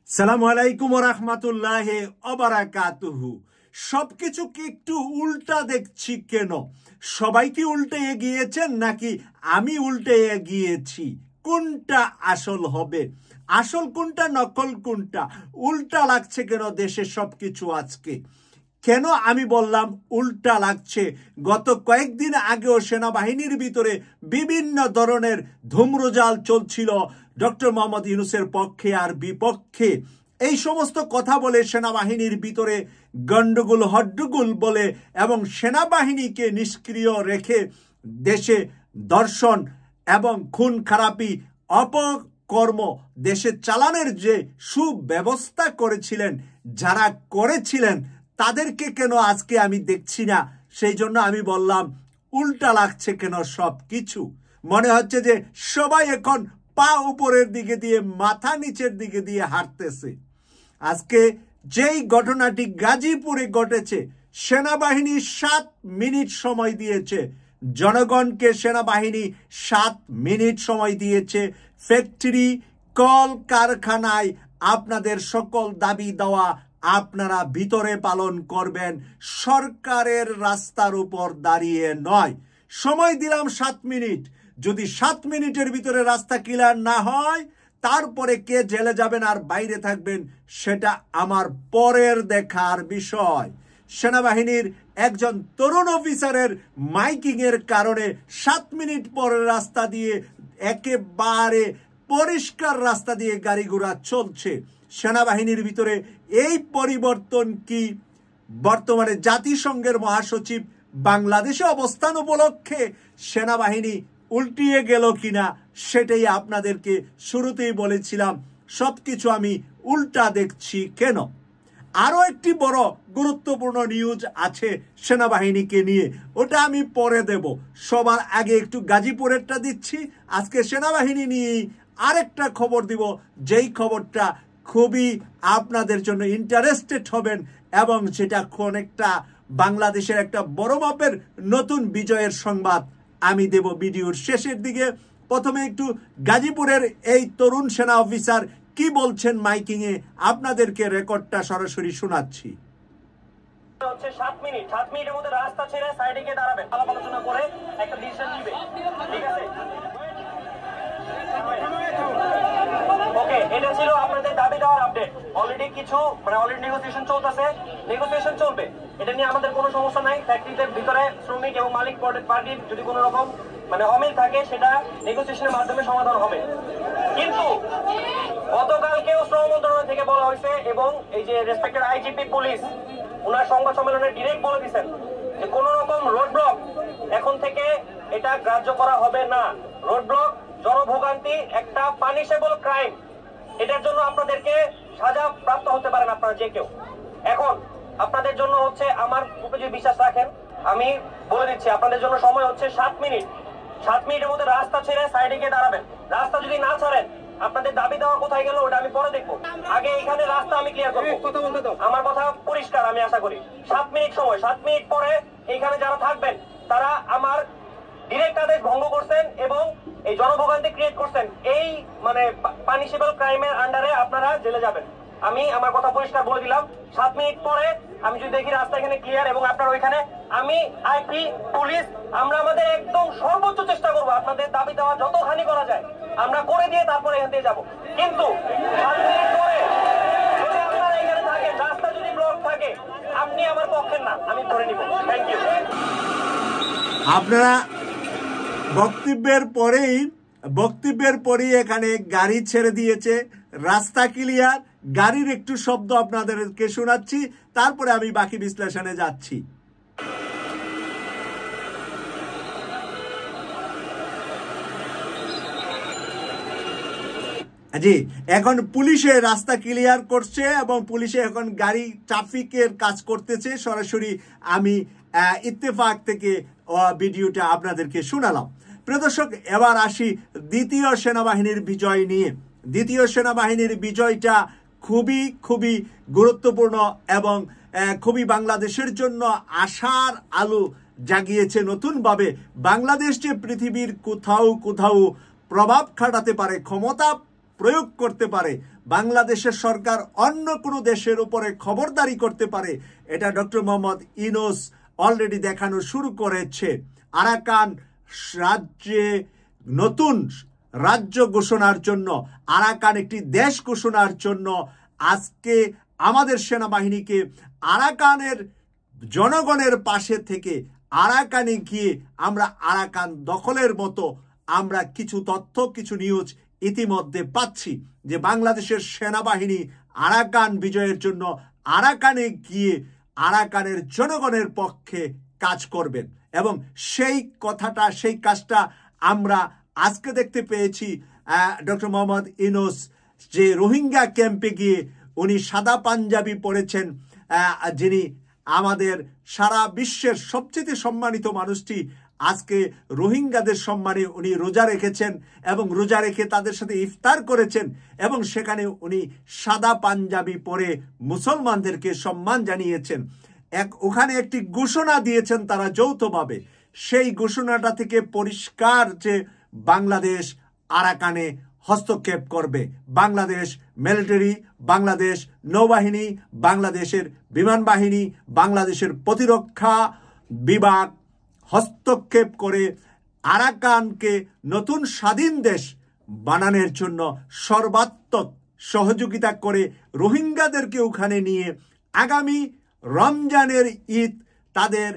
সালামু আলাইকুম ওয়া রাহমাতুল্লাহি ওয়া বারাকাতুহু। সবকিছুকে একটু উল্টা দেখছি কেন? সবাই কি উল্টে এগিয়েছেন নাকি আমি উল্টে এগিয়েছি? কোনটা আসল হবে? আসল কোনটা, নকল কোনটা? উল্টা লাগছে কেন দেশে সবকিছু আজকে? কেন আমি বললাম উল্টা লাগছে? গত কয়েকদিন আগেও সেনাবাহিনীর ভিতরে বিভিন্ন ধরনের ধূম্রজাল চলছিল ডক্টর মোহাম্মদ ইউনূসের পক্ষে আর বিপক্ষে। এই সমস্ত কথা বলে সেনাবাহিনীর ভিতরে গন্ডগোল হড্ডগোল বলে এবং সেনাবাহিনীকে নিষ্ক্রিয় রেখে দেশে ধর্ষণ এবং খুন খারাপি অপকর্ম দেশে চালানোর যে সুব্যবস্থা করেছিলেন, যারা করেছিলেন তাদেরকে কেন আজকে আমি দেখছি না? সেই জন্য আমি বললাম উল্টা লাগছে কেন সব কিছু। মনে হচ্ছে যে সবাই এখন পা উপরের দিকে দিয়ে মাথা নিচের দিকে দিয়ে হাঁটতেছে। আজকে যেই ঘটনাটি গাজীপুরে ঘটেছে, সেনাবাহিনী 7 মিনিট সময় দিয়েছে জনগণকে, সেনাবাহিনী 7 মিনিট সময় দিয়েছে ফ্যাক্টরি কল কারখানায় আপনাদের সকল দাবি দেওয়া আপনারা ভিতরে পালন করবেন, সরকারের রাস্তার উপর দাঁড়িয়ে নয়। সময় দিলাম 7 মিনিট। যদি 7 মিনিটের ভিতরে রাস্তা ক্লিয়ার না হয়, তারপরে কে জেলে যাবেন আর বাইরে থাকবেন সেটা আমার পরের দেখার বিষয়। সেনাবাহিনীর একজন তরুণ অফিসারের মাইকিং এর কারণে 7 মিনিট পরের রাস্তা দিয়ে একেবারে পরিষ্কার রাস্তা দিয়ে গাড়ি ঘোড়া চলছে। সেনাবাহিনীর ভিতরে এই পরিবর্তন কি বর্তমানে জাতিসংঘের মহাসচিব বাংলাদেশে অবস্থান উপলক্ষে সেনাবাহিনী উল্টিয়ে গেল কিনা সেটাই আপনাদেরকে শুরুতেই বলেছিলাম। সবকিছু আমি উল্টা দেখছি কেন? আরো একটি বড় গুরুত্বপূর্ণ নিউজ আছে সেনাবাহিনীকে নিয়ে, ওটা আমি পরে দেব। সবার আগে একটু গাজীপুরেরটা দিচ্ছি। আজকে সেনাবাহিনী নিয়ে আরেকটা খবর দিব, যেই খবরটা খুবই আপনাদের জন্য ইন্টারেস্টেড হবেন এবং সেটা অনেকটা বাংলাদেশের একটা বড় মাপের নতুন বিজয়ের সংবাদ আমি দেব ভিডিওর শেষের দিকে। প্রথমে একটু গাজীপুরের এই তরুণ সেনা অফিসার কি বলছেন মাইকিং এ আপনাদেরকে রেকর্ডটা সরাসরি শোনাচ্ছি। 7 মিনিটের মধ্যে রাস্তা ছেড়ে সাইডে গিয়ে দাঁড়াবেন, আলাপ আলোচনা করে একটা ডিসিশন নিবে, ঠিক আছে? ওকে, এটা ছিল আপনাদের দাবি দেওয়ার আপডেট। অলরেডি কিছু অলরেডি নেগোসিয়েশন চলতেছে, নেগোসিয়েশন চলবে, এটা নিয়ে আমাদের কোনো সমস্যা নাই। ফ্যাক্টরিতে ভিতরে শ্রমিক এবং মালিক পার্টির যদি কোনো রকম অমিল থাকে সেটা নেগোসিয়েশনের মাধ্যমে সমাধান হবে। কিন্তু গতকালকেও শ্রম মন্ত্রণালয় থেকে বলা হয়েছে এবং এই যে রেসপেক্টেড আইজিপি পুলিশ ওনার সংবাদ সম্মেলনে ডিরেক্ট বলে দিচ্ছেন যে কোনো রকম রোড ব্লক এখন থেকে এটা গ্রাহ্য করা হবে না। রোড ব্লক জনভোগান্তি একটা পানিশেবল ক্রাইম, এটার জন্য আপনাদেরকে সাজা প্রাপ্ত হতে পারেন আপনারা যে কেউ। এখন আপনাদের জন্য হচ্ছে, আমার উপরে যদি বিশ্বাস রাখেন, আমি বলে দিচ্ছি আপনাদের জন্য সময় হচ্ছে 7 মিনিট। 7 মিনিটের মধ্যে রাস্তা ছেড়ে সাইডে গিয়ে দাঁড়াবেন। রাস্তা যদি না ছাড়েন, আপনাদের দাবি দেওয়া কোথায় গেল ওটা আমি পরে দেখবো। আগে এখানে রাস্তা আমি ক্লিয়ার করবো। আমার কথা পরিষ্কার, আমি আশা করি। 7 মিনিট সময়, 7 মিনিট পরে এখানে যারা থাকবেন তারা আমার ডিরেক্ট আদেশ ভঙ্গ করছেন এবং এই জনভোগান্তি ক্রিয়েট করছেন, এই পানিশেবল ক্রাইমের আন্ডারে আপনারা জেলে যাবেন। আমি আমার কথা পরিষ্কার বলে দিলাম। 7 মিনিট পরে আমি যদি দেখি রাস্তা এখানে ক্লিয়ার এবং আপনার ওইখানে, আমি আইপি পুলিশ আমরা আমাদের একদম সর্বোচ্চ চেষ্টা করবো আপনাদের দাবি দেওয়া যত হানি করা যায় আমরা করে দিয়ে তারপরে এখান থেকে যাবো। কিন্তু 7 মিনিট পরে যদি আপনারা এখানে থাকেন, রাস্তা যদি ব্লক থাকে, আপনি আমার পক্ষের না, আমি ধরে নিব। Thank you. আপনারা বক্তব্যের পরেই এখানে গাড়ি ছেড়ে দিয়েছে, রাস্তা ক্লিয়ার। গাড়ির একটু শব্দ আপনাদেরকে শোনাচ্ছি, তারপরে আমি বাকি বিশ্লেষণে যাচ্ছি। জি, এখন পুলিশে রাস্তা ক্লিয়ার করছে এবং পুলিশে এখন গাড়ি ট্রাফিকের কাজ করতেছে। সরাসরি আমি ইত্তেফাক থেকে ভিডিওটা আপনাদেরকে শোনালাম। প্রিয় দর্শক, এবার আসি দ্বিতীয় সেনাবাহিনীর বিজয় নিয়ে। দ্বিতীয় সেনাবাহিনীর বিজয়টা খুবই খুবই গুরুত্বপূর্ণ এবং খুবই বাংলাদেশের জন্য আশার আলো জাগিয়েছে নতুনভাবে। বাংলাদেশ যে পৃথিবীর কোথাও কোথাও প্রভাব খাটাতে পারে, ক্ষমতা প্রয়োগ করতে পারে, বাংলাদেশের সরকার অন্য কোনো দেশের উপরে খবরদারি করতে পারে, এটা ডক্টর মোহাম্মদ ইউনূস অলরেডি দেখানো শুরু করেছে। আরাকান রাজ্যে নতুন রাজ্য ঘোষণার জন্য, আরাকান একটি দেশ ঘোষণার জন্য আজকে আমাদের সেনাবাহিনীকে আরাকানের জনগণের পাশে থেকে আরাকানে গিয়ে আমরা আরাকান দখলের মতো আমরা কিছু তথ্য, কিছু নিউজ ইতিমধ্যে পাচ্ছি যে বাংলাদেশের সেনাবাহিনী আরাকান বিজয়ের জন্য আরাকানে গিয়ে আরাকানের জনগণের পক্ষে কাজ করবেন। এবং সেই কথাটা, সেই কাজটা আমরা আজকে দেখতে পেয়েছি। ডক্টর মোহাম্মদ ইউনূস যে রোহিঙ্গা ক্যাম্পে গিয়ে উনি সাদা পাঞ্জাবি পরেছেন, যিনি আমাদের সারা বিশ্বের সবচেয়ে সম্মানিত মানুষটি, আজকে রোহিঙ্গাদের সম্মানে উনি রোজা রেখেছেন এবং রোজা রেখে তাদের সাথে ইফতার করেছেন এবং সেখানে উনি সাদা পাঞ্জাবি পরে মুসলমানদেরকে সম্মান জানিয়েছেন। ওখানে একটি ঘোষণা দিয়েছেন তারা যৌথভাবে। সেই ঘোষণাটা থেকে পরিষ্কার যে বাংলাদেশ আরাকানে হস্তক্ষেপ করবে। বাংলাদেশ মিলিটারি, বাংলাদেশ নৌবাহিনী, বাংলাদেশের বিমান বাহিনী, বাংলাদেশের প্রতিরক্ষা বিভাগ হস্তক্ষেপ করে আরাকানকে নতুন স্বাধীন দেশ বানানোর জন্য সর্বাত্মক সহযোগিতা করে রোহিঙ্গাদেরকে ওখানে নিয়ে আগামী রমজানের ঈদ তাদের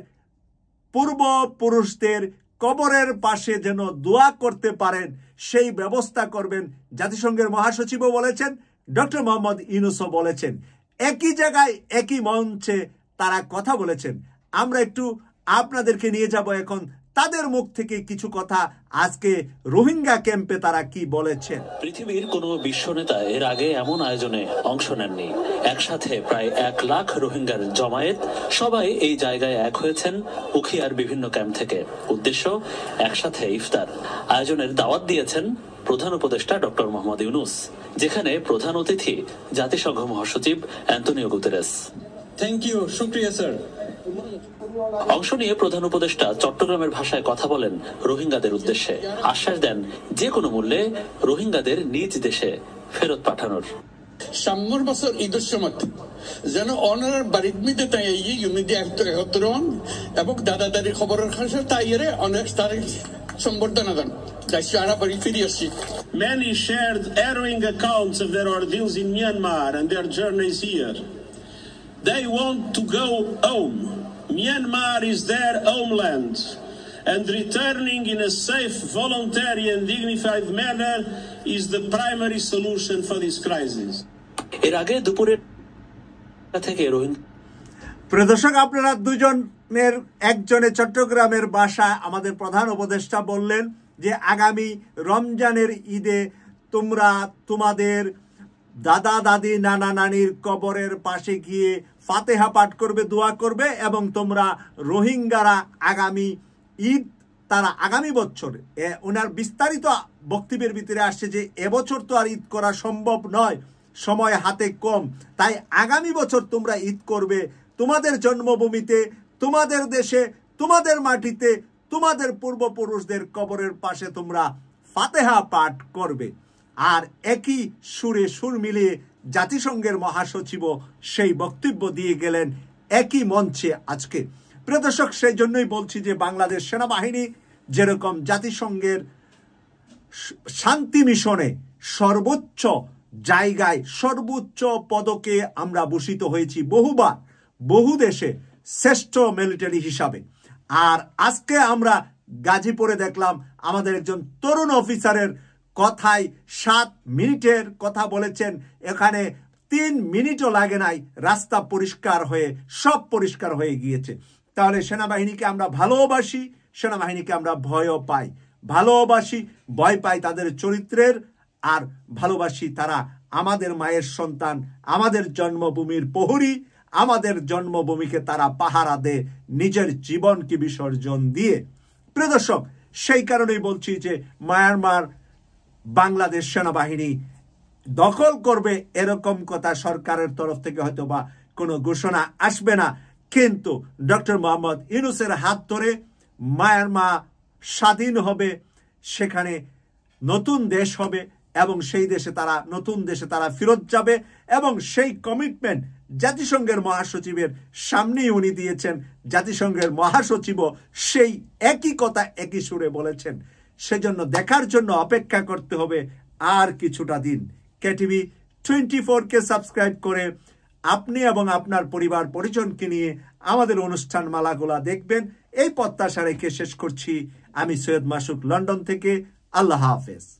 পূর্বপুরুষদের কবরের পাশে যেন দোয়া করতে পারেন সেই ব্যবস্থা করবেন। জাতিসংঘের মহাসচিবও বলেছেন, ডক্টর মোহাম্মদ ইউনূসও বলেছেন, একই জায়গায় একই মঞ্চে তারা কথা বলেছেন। আমরা একটু আপনাদেরকে নিয়ে যাব এখন তাদের মুখ থেকে কিছু কথা, আজকে রোহিঙ্গা ক্যাম্পে তারা কি বলেছেন। পৃথিবীর কোনো বিশ্ব নেতা এর আগে এমন আয়োজনে অংশ নেননি। একসাথে প্রায় 1 লাখ রোহিঙ্গার জমায়েত, সবাই এই জায়গায় এক হয়েছেন উখিয়ার বিভিন্ন ক্যাম্প থেকে। উদ্দেশ্য একসাথে ইফতার। আয়োজনের দাওয়াত দিয়েছেন প্রধান উপদেষ্টা ডক্টর মোহাম্মদ ইউনূস, যেখানে প্রধান অতিথি জাতিসংঘ মহাসচিব অ্যান্টোনিও গুতেরেস। থ্যাংক ইউ, শুকরিয়া স্যার। অংশ নিয়ে প্রধান উপদেষ্টা চট্টগ্রামের ভাষায় কথা বলেন রোহিঙ্গাদের উদ্দেশ্যে। আশ্বাস দেন যে কোনো মূল্যে রোহিঙ্গাদের নিজ দেশে ফেরত পাঠানোর। সাম্যর বছর ঈদের সময় যেন অনার বাড়ির মধ্যে তাই ইউনিটি একত্র হন এবং দাদাদারির খবরের কাছে তাইরে অনেক তারিখ সম্বর্ধনা দেন। Many shared harrowing accounts of their ordeals in Myanmar and their journeys here. They want to go home. Myanmar is their homeland, and returning in a safe, voluntary and dignified manner is the primary solution for this crisis. এর আগে দুপুরে থেকে প্রদর্শক, আপনারা দুজনের একজনে চট্টগ্রামের বাসা আমাদের প্রধান উপদেষ্টা বললেন যে আগামী রমজানের ঈদে তোমরা তোমাদের দাদা দাদি নানা নানির কবরের পাশে গিয়ে ফাতেহা পাঠ করবে, দোয়া করবে এবং তোমরা রোহিঙ্গারা আগামী ঈদ তারা আগামী বছর, ওনার বিস্তারিত বক্তব্যের ভিতরে আসছে যে এবছর তো আর ঈদ করা সম্ভব নয়, সময় হাতে কম, তাই আগামী বছর তোমরা ঈদ করবে তোমাদের জন্মভূমিতে, তোমাদের দেশে, তোমাদের মাটিতে, তোমাদের পূর্বপুরুষদের কবরের পাশে তোমরা ফাতেহা পাঠ করবে। আর একই সুরে সুর মিলিয়ে জাতিসংঘের মহাসচিবও সেই বক্তব্য দিয়ে গেলেন একই মঞ্চে আজকে। প্রিয় দর্শক, সেই জন্যই বলছি যে বাংলাদেশ সেনাবাহিনী যেরকম জাতিসংঘের শান্তি মিশনে সর্বোচ্চ জায়গায় সর্বোচ্চ পদকে আমরা ভূষিত হয়েছি বহুবার, বহু দেশে শ্রেষ্ঠ মিলিটারি হিসাবে। আর আজকে আমরা গাজীপুরে দেখলাম আমাদের একজন তরুণ অফিসারের কথায় 7 মিনিটের কথা বলেছেন, এখানে 3 মিনিটও লাগে নাই, রাস্তা পরিষ্কার হয়ে সব পরিষ্কার হয়ে গিয়েছে। তাহলে সেনাবাহিনীকে আমরা ভালোবাসি, সেনাবাহিনীকে আমরা ভয়ও পাই, ভালোবাসি ভয় পাই তাদের চরিত্রের, আর ভালোবাসি তারা আমাদের মায়ের সন্তান, আমাদের জন্মভূমির প্রহরী, আমাদের জন্মভূমিকে তারা পাহারা দেয় নিজের জীবনকে বিসর্জন দিয়ে। প্রিয় দর্শক, সেই কারণেই বলছি যে মায়ানমার বাংলাদেশ সেনাবাহিনী দখল করবে এরকম কথা সরকারের তরফ থেকে হয়তো বা কোনো ঘোষণা আসবে না, কিন্তু ডক্টর মোহাম্মদ ইউনূসের হাত ধরে মায়ানমার স্বাধীন হবে, সেখানে নতুন দেশ হবে এবং সেই দেশে তারা নতুন দেশে তারা ফেরত যাবে এবং সেই কমিটমেন্ট জাতিসংঘের মহাসচিবের সামনেই উনি দিয়েছেন। জাতিসংঘের মহাসচিবও সেই একই কথা একই সুরে বলেছেন। সেজন্য দেখার জন্য অপেক্ষা করতে হবে আর কিছুটা দিন। কেটিভি 24-কে সাবস্ক্রাইব করে আপনি এবং আপনার পরিবার পরিজনকে নিয়ে আমাদের অনুষ্ঠান মালাগুলা দেখবেন, এই প্রত্যাশা রেখে শেষ করছি। আমি সৈয়দ মাসুক, লন্ডন থেকে। আল্লাহ হাফেজ।